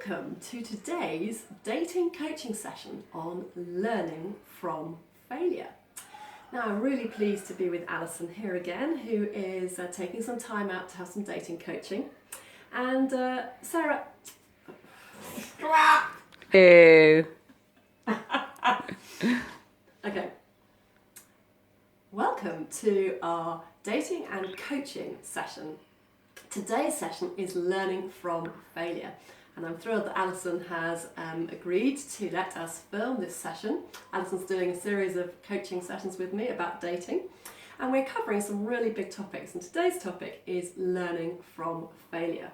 welcome to today's dating coaching session on learning from failure. Now, I'm really pleased to be with Alison here again, who is taking some time out to have some dating coaching. And Sarah... Ew. Okay. Welcome to our dating and coaching session. Today's session is learning from failure. And I'm thrilled that Alison has agreed to let us film this session. Alison's doing a series of coaching sessions with me about dating. And we're covering some really big topics. And today's topic is learning from failure.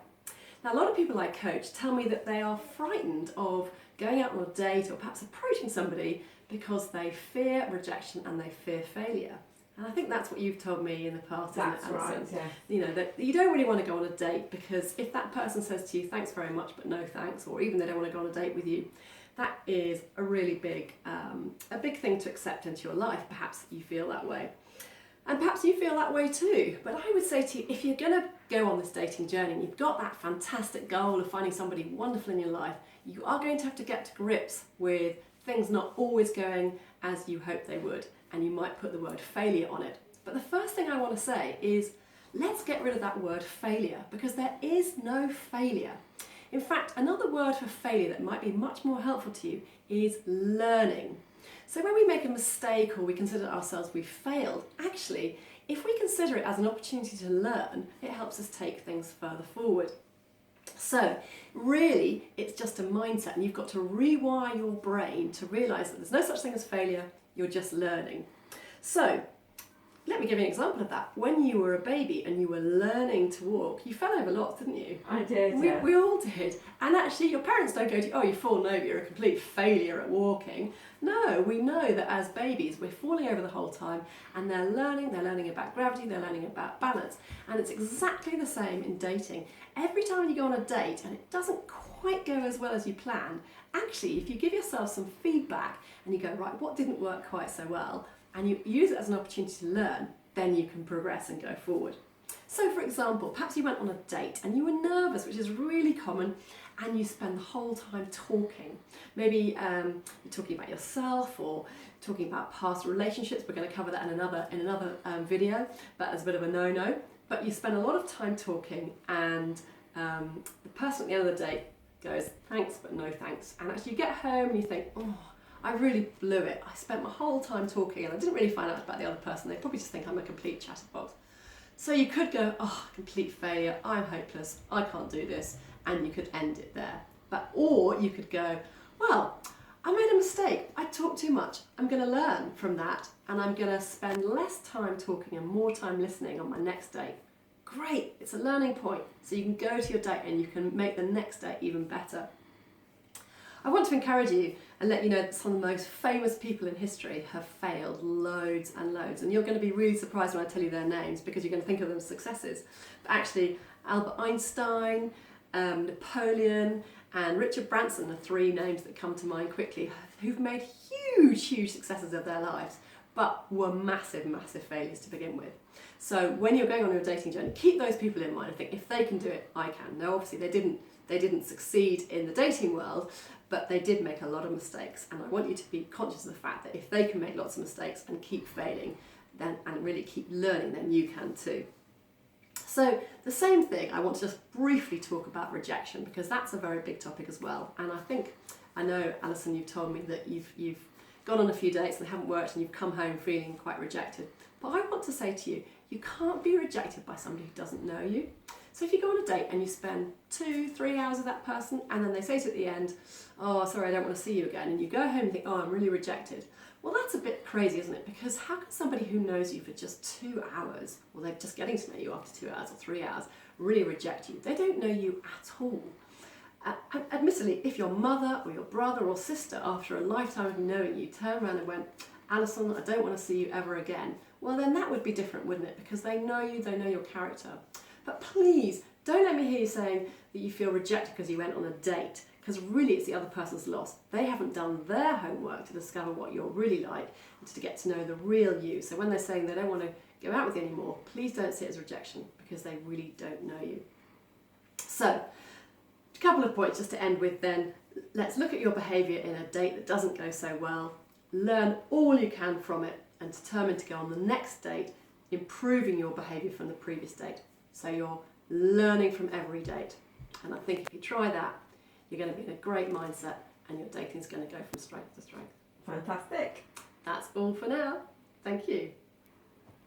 Now, a lot of people I coach tell me that they are frightened of going out on a date or perhaps approaching somebody because they fear rejection and they fear failure. And I think that's what you've told me in the past, isn't it, Alison? Right, yeah. You know, that you don't really want to go on a date because if that person says to you, thanks very much, but no thanks, or even they don't want to go on a date with you, that is a really big thing to accept into your life. Perhaps you feel that way. And perhaps you feel that way too. But I would say to you, if you're going to go on this dating journey and you've got that fantastic goal of finding somebody wonderful in your life, you are going to have to get to grips with things not always going as you hope they would. And you might put the word failure on it. But the first thing I want to say is, let's get rid of that word failure, because there is no failure. In fact, another word for failure that might be much more helpful to you is learning. So when we make a mistake or we consider ourselves we've failed, actually, if we consider it as an opportunity to learn, it helps us take things further forward. So really, it's just a mindset, and you've got to rewire your brain to realise that there's no such thing as failure, you're just learning. So let me give you an example of that. When you were a baby and you were learning to walk, you fell over lots, didn't you? I did, yeah. We all did. And actually, your parents don't go to you, oh, you've fallen over, you're a complete failure at walking. No, we know that as babies, we're falling over the whole time, and they're learning about gravity, they're learning about balance. And it's exactly the same in dating. Every time you go on a date and it doesn't quite go as well as you planned, actually, if you give yourself some feedback and you go, right, what didn't work quite so well, and you use it as an opportunity to learn, then you can progress and go forward. So for example, perhaps you went on a date and you were nervous, which is really common, and you spend the whole time talking. Maybe you're talking about yourself or talking about past relationships. We're going to cover that in another video, but as a bit of a no-no. But you spend a lot of time talking, and the person at the end of the date goes, thanks, but no thanks. And actually you get home and you think, oh, I really blew it. I spent my whole time talking and I didn't really find out about the other person. They probably just think I'm a complete chatterbox. So you could go, oh, complete failure, I'm hopeless, I can't do this, and you could end it there. Or you could go, well, I made a mistake, I talked too much, I'm going to learn from that, and I'm going to spend less time talking and more time listening on my next date. Great, it's a learning point, so you can go to your date and you can make the next date even better. I want to encourage you and let you know that some of the most famous people in history have failed loads and loads, and you're going to be really surprised when I tell you their names because you're going to think of them as successes. But actually, Albert Einstein, Napoleon and Richard Branson are three names that come to mind quickly, who've made huge successes of their lives, but were massive failures to begin with. So when you're going on your dating journey, keep those people in mind and think, if they can do it, I can. Now obviously they didn't succeed in the dating world, but they did make a lot of mistakes, and I want you to be conscious of the fact that if they can make lots of mistakes and keep failing, then and really keep learning, then you can too. So the same thing, I want to just briefly talk about rejection, because that's a very big topic as well. And I know, Alison, you've told me that you've gone on a few dates and they haven't worked, and you've come home feeling quite rejected. But I want to say to you, you can't be rejected by somebody who doesn't know you. So if you go on a date and you spend 2-3 hours with that person, and then they say to you at the end, oh, sorry, I don't want to see you again, and you go home and think, oh, I'm really rejected. Well, that's a bit crazy, isn't it? Because how can somebody who knows you for just 2 hours, well, they're just getting to know you after 2 hours or 3 hours, really reject you? They don't know you at all. Admittedly, if your mother or your brother or sister, after a lifetime of knowing you, turned around and went, Alison, I don't want to see you ever again, well, then that would be different, wouldn't it? Because they know you, they know your character. But please, don't let me hear you saying that you feel rejected because you went on a date, because really it's the other person's loss. They haven't done their homework to discover what you're really like and to get to know the real you. So when they're saying they don't want to go out with you anymore, please don't see it as rejection, because they really don't know you. So, to couple of points just to end with then. Let's look at your behaviour in a date that doesn't go so well. Learn all you can from it and determine to go on the next date, improving your behaviour from the previous date. So you're learning from every date. And I think if you try that, you're going to be in a great mindset and your dating is going to go from strength to strength. Fantastic. That's all for now. Thank you.